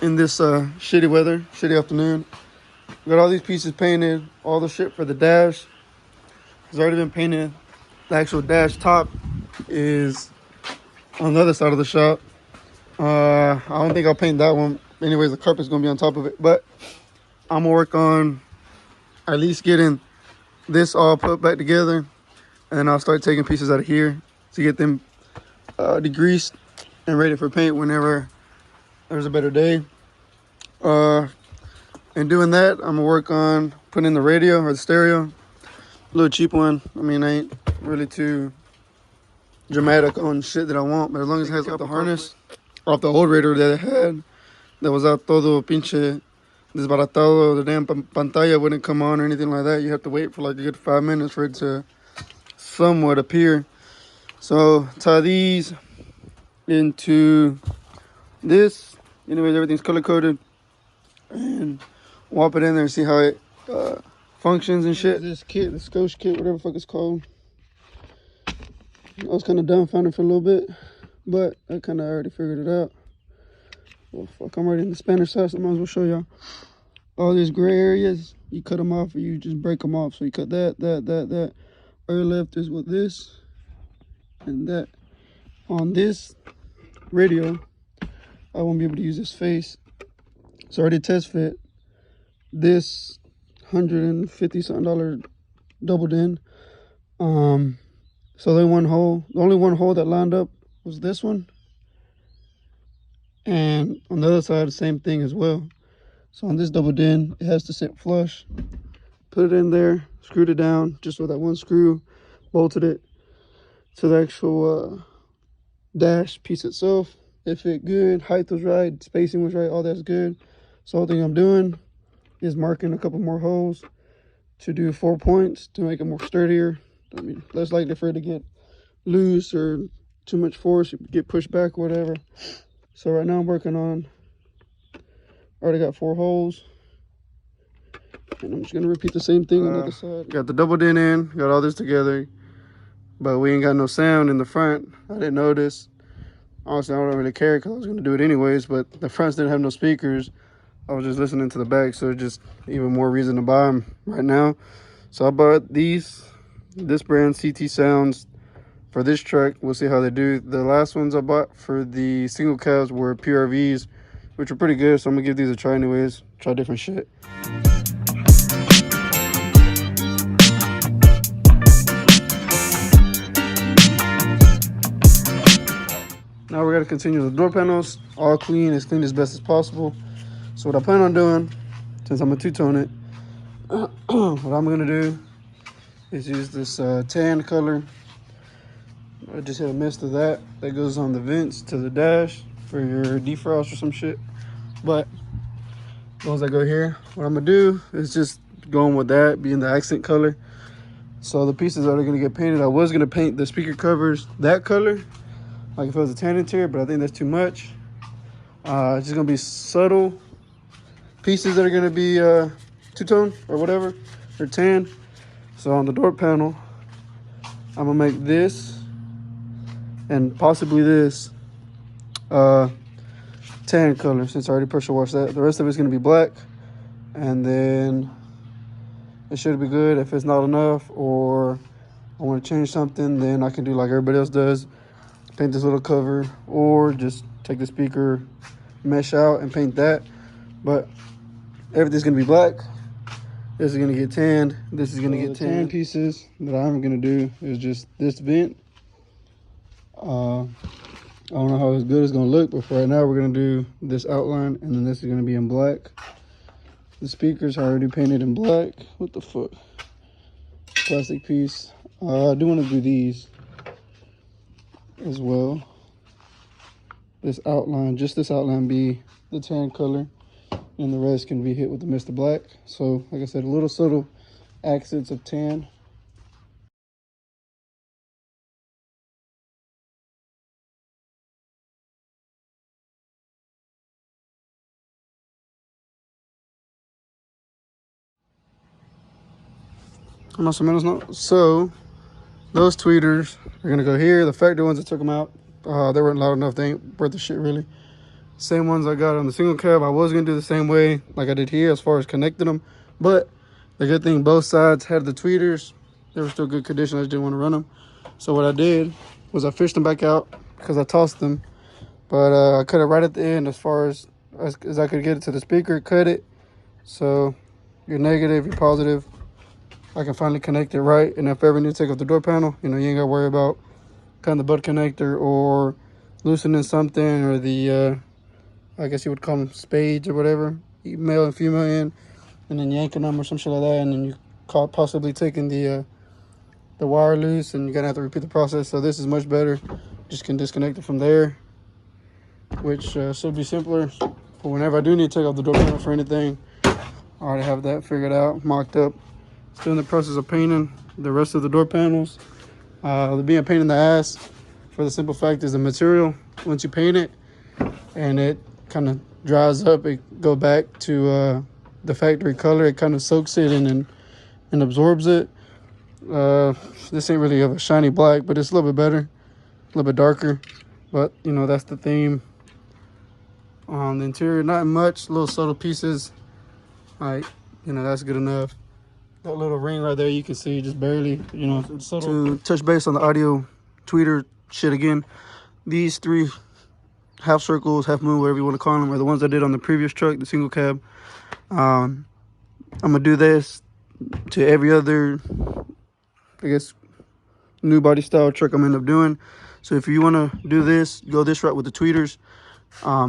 in this shitty weather, shitty afternoon. Got all these pieces painted. All the shit for the dash has already been painted. The actual dash top is on the other side of the shop. I don't think I'll paint that one. Anyways, the carpet's gonna be on top of it. But I'm gonna work on at least getting this all put back together, and then I'll start taking pieces out of here to get them degreased and ready for paint whenever there's a better day. And doing that, I'm gonna work on putting in the radio or the stereo, a little cheap one. I mean, I ain't really too dramatic on shit that I want, but as long as it has like the harness off the old radio that it had, that was out todo pinche desbaratado, the damn pantalla wouldn't come on or anything like that. You have to wait for like a good 5 minutes for it to somewhat appear. So tie these into this. Anyways, everything's color coded, and whop it in there and see how it functions and shit. This kit, the Scotch kit, whatever the fuck it's called. I was kind of dumbfounded for a little bit, but I kind of already figured it out. Well, fuck, I'm already in the Spanish side, so I might as well show y'all. All these gray areas, you cut them off or you just break them off. So you cut that. Air lift is with this and that. On this radio, I won't be able to use this face. It's already test fit. This $150 something doubled in. So the only one hole that lined up was this one. And on the other side, the same thing as well. So on this doubled in, it has to sit flush. Put it in there, screwed it down, just with that one screw, bolted it to the actual dash piece itself. It fit good, height was right, spacing was right, all that's good. So the whole thing I'm doing is marking a couple more holes to do 4 points to make it more sturdier. I mean, less likely for it to get loose or too much force, get pushed back or whatever. So right now I'm working on, already got 4 holes. And I'm just gonna repeat the same thing on the other side. Got the double dent in, got all this together, but we ain't got no sound in the front. I didn't notice. Honestly, I don't really care because I was gonna do it anyways, but the fronts didn't have no speakers. I was just listening to the back, so just even more reason to buy them right now. So I bought this brand, CT Sounds, for this truck. We'll see how they do. The last ones I bought for the single cabs were PRVs, which were pretty good, so I'm gonna give these a try anyways, try different shit. Now we're gonna continue the door panels, all clean, as clean as best as possible. So what I plan on doing, since I'm gonna two-tone it, what I'm gonna do is use this tan color. I just hit a mist of that goes on the vents to the dash for your defrost or some shit. But as long as I go here, what I'm gonna do is just going with that being the accent color. So the pieces that are gonna get painted, I was gonna paint the speaker covers that color, like if it was a tan interior, but I think that's too much. It's just gonna be subtle pieces that are gonna be two-tone or whatever, or tan. So on the door panel, I'm gonna make this and possibly this tan color, since I already pressure washed that. The rest of it's gonna be black, and then it should be good. If it's not enough or I want to change something, then I can do like everybody else does, paint this little cover, or just take the speaker mesh out and paint that. But everything's gonna be black. This is gonna get tanned. This is gonna get tan pieces that I'm gonna do is just this vent. I don't know how good it's gonna look, but for right now we're gonna do this outline, and then this is gonna be in black. The speakers are already painted in black. What the fuck? Plastic piece. I do want to do these as well. This outline, just this outline, be the tan color, and the rest can be hit with the Mr. Black. So like I said, a little subtle accents of tan. Más o menos, no? So those tweeters are gonna go here. The factory ones that took them out, they weren't loud enough. They ain't worth the shit really. Same ones I got on the single cab. I was gonna do the same way like I did here as far as connecting them, but the good thing, both sides had the tweeters. They were still good condition. I just didn't want to run them. So what I did was I fished them back out because I tossed them, but I cut it right at the end as far as I could get it to the speaker, cut it. So you're negative, you're positive. I can finally connect it right. And if I ever need to take off the door panel, you know, you ain't got to worry about cutting the butt connector or loosening something, or the, I guess you would call them spades or whatever, male and female in, and then yanking them or some shit like that. And then you possibly taking the wire loose, and you're gonna have to repeat the process. So this is much better. Just can disconnect it from there, which should be simpler for whenever I do need to take off the door panel for anything. I already have that figured out, mocked up. Still in the process of painting the rest of the door panels. They're being a pain in the ass for the simple fact is the material, once you paint it and it kind of dries up, it go back to the factory color. It kind of soaks it in and absorbs it. This ain't really a shiny black, but it's a little bit better, a little bit darker. But you know, that's the theme on the interior. Not much, little subtle pieces. Like, you know, that's good enough. That little ring right there, you can see just barely, you know. To touch base on the audio tweeter shit again, these 3 half circles, half moon, whatever you want to call them, are the ones I did on the previous truck, the single cab. I'm gonna do this to every other, I guess, new body style truck I'm end up doing. So if you want to do this, go this route with the tweeters.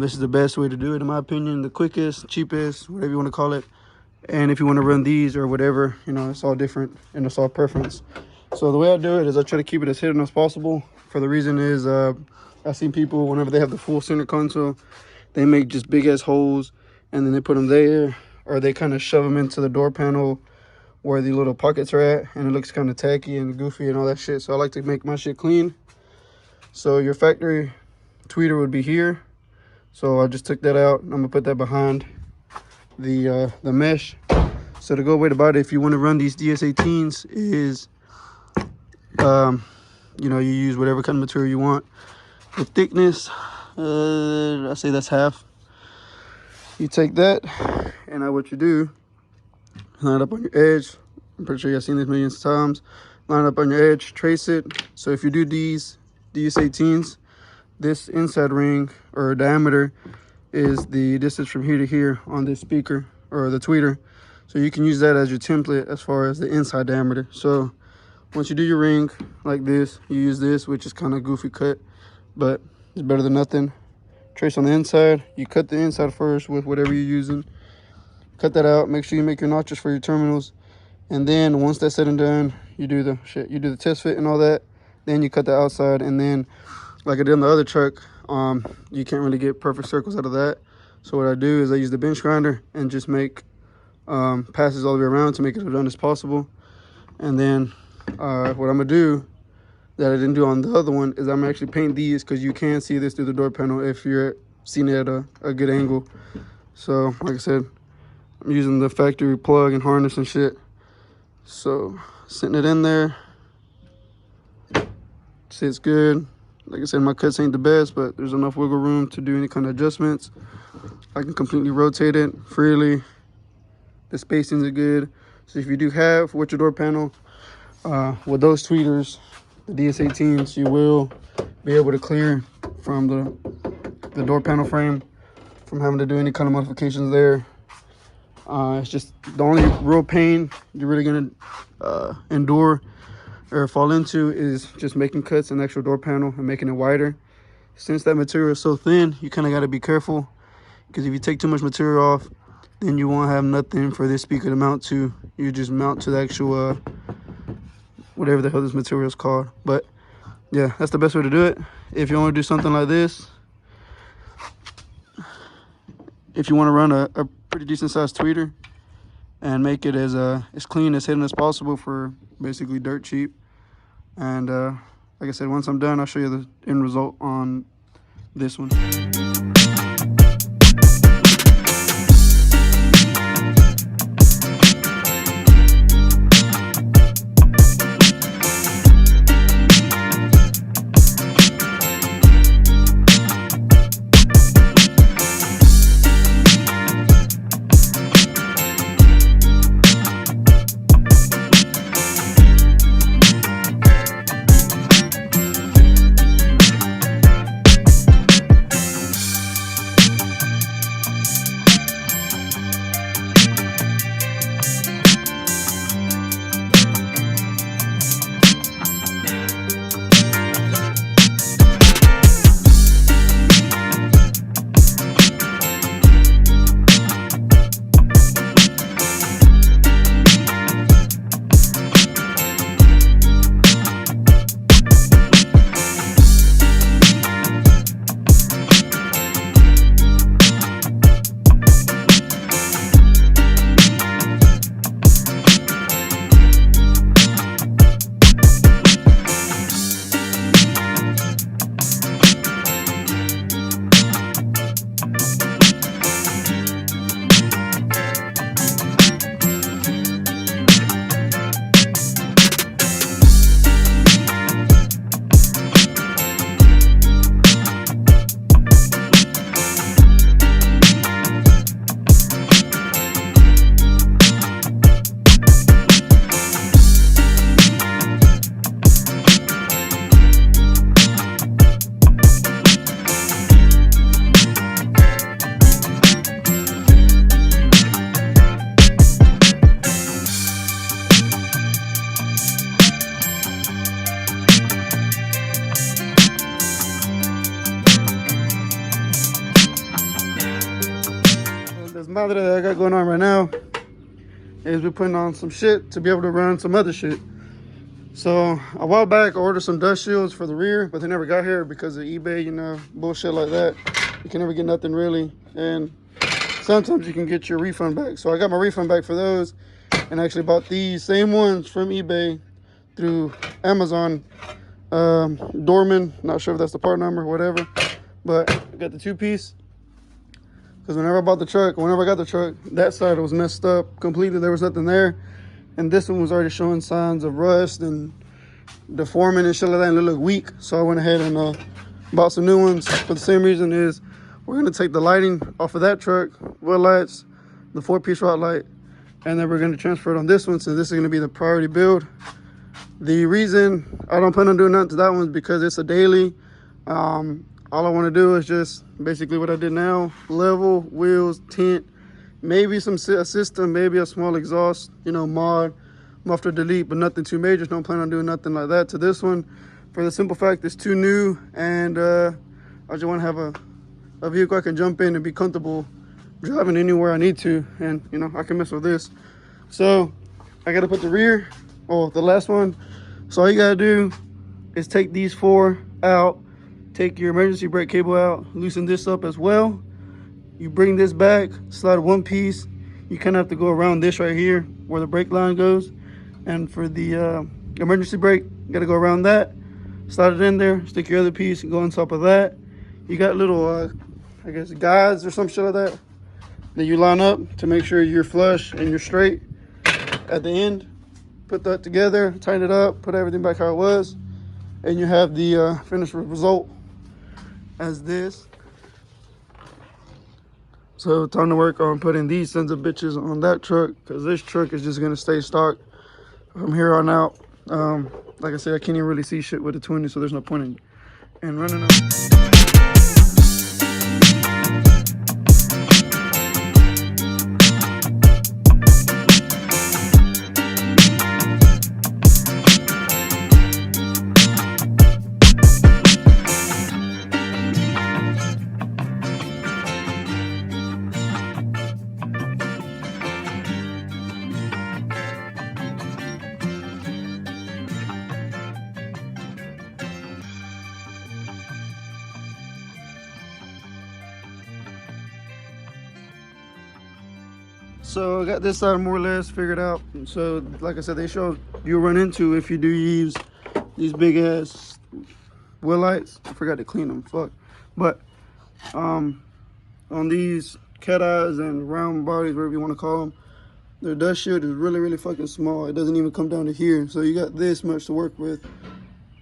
This is the best way to do it, in my opinion, the quickest, cheapest, whatever you want to call it. And if you want to run these or whatever, you know, it's all different and it's all preference. So the way I do it is I try to keep it as hidden as possible. For the reason is I've seen people, whenever they have the full center console, they make just big ass holes and then they put them there, or they kind of shove them into the door panel where the little pockets are at, and it looks kind of tacky and goofy and all that shit. So I like to make my shit clean. So your factory tweeter would be here. So I just took that out. I'm gonna put that behind the mesh. So to go away about it, if you want to run these DS18s, is you know, you use whatever kind of material you want. The thickness, I say that's half. You take that, and now what you do, line it up on your edge. I'm pretty sure you've seen this millions of times. Line it up on your edge, trace it. So if you do these DS18s, this inside ring or diameter is the distance from here to here on this speaker or the tweeter. So you can use that as your template as far as the inside diameter. So once you do your ring like this, you use this, which is kind of goofy cut, but it's better than nothing. Trace on the inside. You cut the inside first with whatever you're using. Cut that out. Make sure you make your notches for your terminals. And then once that's said and done, you do the test fit and all that. Then you cut the outside, and then like I did on the other truck, you can't really get perfect circles out of that. So what I do is I use the bench grinder and just make passes all the way around to make it as done as possible. And then what I'm gonna do that I didn't do on the other one is I'm actually paint these, because you can see this through the door panel if you're seeing it at a good angle. So like I said, I'm using the factory plug and harness and shit. So sitting it in there, see it's good. Like I said, my cuts ain't the best, but there's enough wiggle room to do any kind of adjustments. I can completely rotate it freely. The spacings are good. So if you do have with your door panel, with those tweeters, the DS18s, you will be able to clear from the door panel frame from having to do any kind of modifications there. It's just the only real pain you're really gonna endure or fall into is just making cuts in the actual door panel and making it wider. Since that material is so thin, you kind of got to be careful, because if you take too much material off, then you won't have nothing for this speaker to mount to. You just mount to the actual whatever the hell this material is called. But yeah, that's the best way to do it. If you want to do something like this, if you want to run a pretty decent sized tweeter and make it as clean, as hidden as possible for basically dirt cheap. And like I said, once I'm done, I'll show you the end result on this one. madre that I got going on right now is we're putting on some shit to be able to run some other shit. So a while back I ordered some dust shields for the rear, but they never got here because of eBay, you know, bullshit like that. You can never get nothing really, and sometimes you can get your refund back. So I got my refund back for those, and I actually bought these same ones from eBay through Amazon. Dorman, not sure if that's the part number or whatever, but I got the 2-piece. Because whenever I got the truck, that side was messed up completely. There was nothing there. And this one was already showing signs of rust and deforming and shit like that, and it looked weak. So I went ahead and bought some new ones. For the same reason is we're going to take the lighting off of that truck, wheel lights, the 4-piece rod light, and then we're going to transfer it on this one, so this is going to be the priority build. The reason I don't plan on doing nothing to that one is because it's a daily. All I want to do is just basically what I did now: level, wheels, tint, maybe some system, maybe a small exhaust, you know, mod, muffler delete, but nothing too major. Don't plan on doing nothing like that to this one, for the simple fact it's too new, and I just want to have a vehicle I can jump in and be comfortable driving anywhere I need to, and you know, I can mess with this. So I got to put the rear, the last one. So all you got to do is take these 4 out, take your emergency brake cable out, loosen this up as well. You bring this back, slide 1 piece. You kind of have to go around this right here where the brake line goes. And for the emergency brake, you got to go around that, slide it in there, stick your other piece and go on top of that. You got little, I guess, guides or some shit like that you line up to make sure you're flush and you're straight at the end. Put that together, tighten it up, put everything back how it was, and you have the finished result as this. So time to work on putting these sons of bitches on that truck, because this truck is just gonna stay stock from here on out. Like I said, I can't even really see shit with the 20, so there's no point in running them. So I got this side more or less figured out. So like I said, they show you'll run into if you do use these big ass wheel lights. I forgot to clean them, fuck. But on these cat eyes and round bodies, whatever you want to call them, their dust shield is really, really fucking small. It doesn't even come down to here. So you got this much to work with.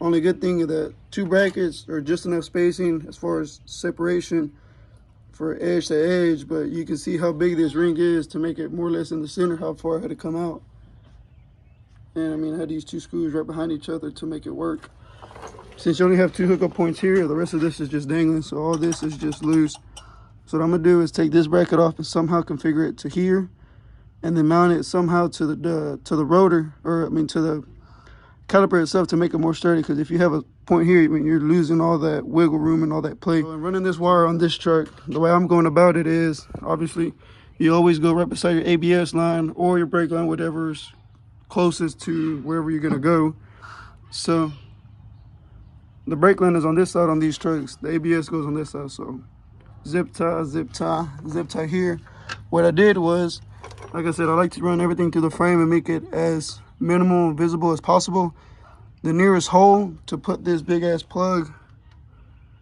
Only good thing is that 2 brackets are just enough spacing as far as separation for edge to edge, but you can see how big this ring is to make it more or less in the center, how far I had to come out. And I mean, I had these 2 screws right behind each other to make it work. Since you only have 2 hookup points here, the rest of this is just dangling, so all this is just loose. So what I'm gonna do is take this bracket off and somehow configure it to here, and then mount it somehow to the rotor, or I mean to the caliper itself, to make it more sturdy. Because if you have a point here, when you're losing all that wiggle room and all that play. So running this wire on this truck, the way I'm going about it is, obviously you always go right beside your ABS line or your brake line, whatever's closest to wherever you're gonna go. So the brake line is on this side on these trucks, the ABS goes on this side. So zip tie, zip tie, zip tie here. What I did was, like I said, I like to run everything through the frame and make it as minimal visible as possible. The nearest hole to put this big ass plug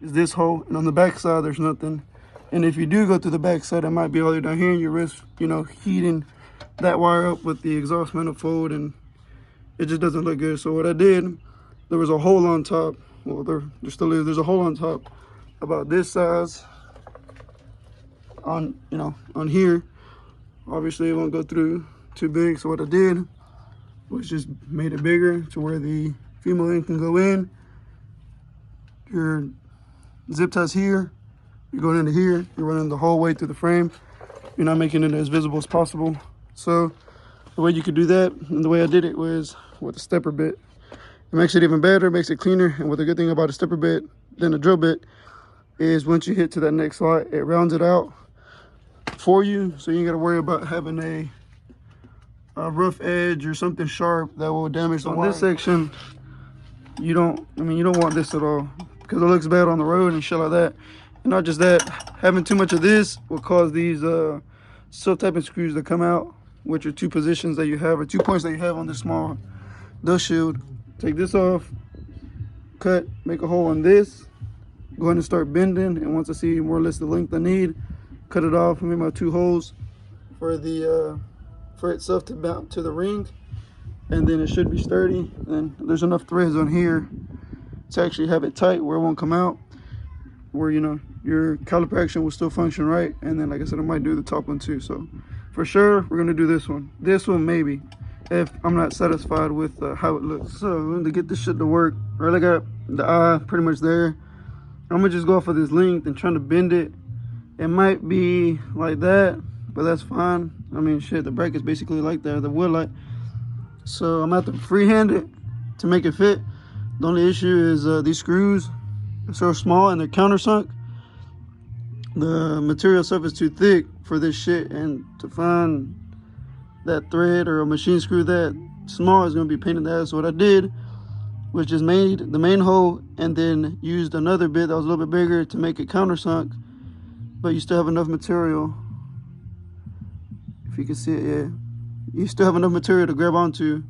is this hole, and on the back side there's nothing. And if you do go through the back side, it might be all the way down here, and you risk, you know, heating that wire up with the exhaust manifold, and it just doesn't look good. So what I did, there was a hole on top. Well, there still is. There's a hole on top about this size on, you know, on here. Obviously it won't go through too big, so what I did was just made it bigger to where the female end can go in. Your zip ties here, you're going into here, you're running the whole way through the frame. You're not making it as visible as possible. So the way you could do that, and the way I did it, was with a stepper bit. It makes it even better, makes it cleaner. And what the good thing about a stepper bit than a drill bit is, once you hit to that next slot, it rounds it out for you, so you ain't gotta worry about having a rough edge or something sharp that will damage the wire. This section, you don't want this at all, because it looks bad on the road and shit like that. And not just that, having too much of this will cause these self-tapping screws to come out, which are 2 positions that you have, or 2 points that you have on this small dust shield. Take this off, cut, make a hole in this, go ahead and start bending, and once I see more or less the length I need, cut it off and make my 2 holes for the for itself to mount to the ring, and then it should be sturdy. And there's enough threads on here to actually have it tight where it won't come out, where your caliper action will still function right. And then, like I said, I might do the top one too. So for sure we're gonna do this one maybe, if I'm not satisfied with how it looks. So to get this shit to work, right, I got the eye pretty much there. I'm gonna just go off of this length and trying to bend it. It might be like that, but that's fine. I mean, shit, the bracket's basically like that, the wood light. So I'm gonna have to freehand it to make it fit. The only issue is these screws are so small and they're countersunk. The material stuff is too thick for this shit, and to find that thread or a machine screw that small is gonna be a pain in the ass. So what I did was just made the main hole and then used another bit that was a little bit bigger to make it countersunk, but you still have enough material. If you can see it, yeah, you still have enough material to grab onto.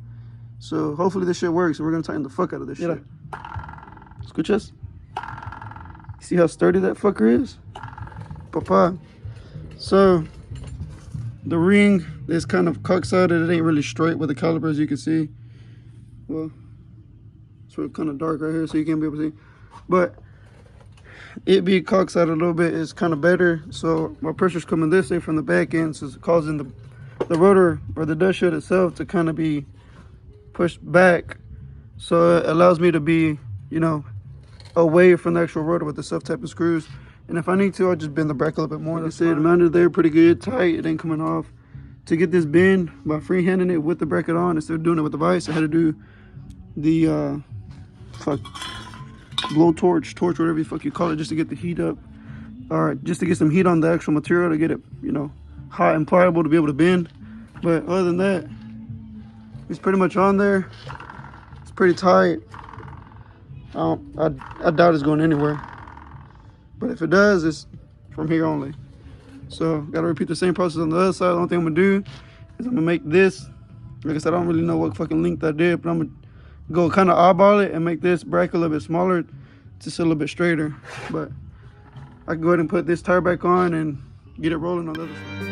So hopefully this shit works, and we're gonna tighten the fuck out of this shit. Escuchas? See how sturdy that fucker is? Papa. So the ring is kind of cocksided. It ain't really straight with the caliper, as you can see. Well, it's really kind of dark right here, so you can't be able to see. But it be cocksided a little bit is kind of better. So my pressure's coming this way from the back end, so it's causing the rotor or the dust shield itself to kind of be pushed back. So it allows me to be, away from the actual rotor with the self-tapping screws. And if I need to, I'll just bend the bracket a little bit more. Like I said, mounted there pretty good, tight, it ain't coming off. To get this bend by freehanding it with the bracket on instead of doing it with the vise, I had to do the blowtorch, whatever the fuck you call it, just to get the heat up, or just to get some heat on the actual material to get it, hot and pliable to be able to bend. But other than that, it's pretty much on there. It's pretty tight. I doubt it's going anywhere, but if it does, it's from here only. So gotta repeat the same process on the other side. The only thing I'm gonna do is I'm gonna make this, like I said, I don't really know what fucking length I did, but I'm gonna go kind of eyeball it and make this bracket a little bit smaller to sit a little bit straighter. But I can go ahead and put this tire back on and get it rolling on the other side.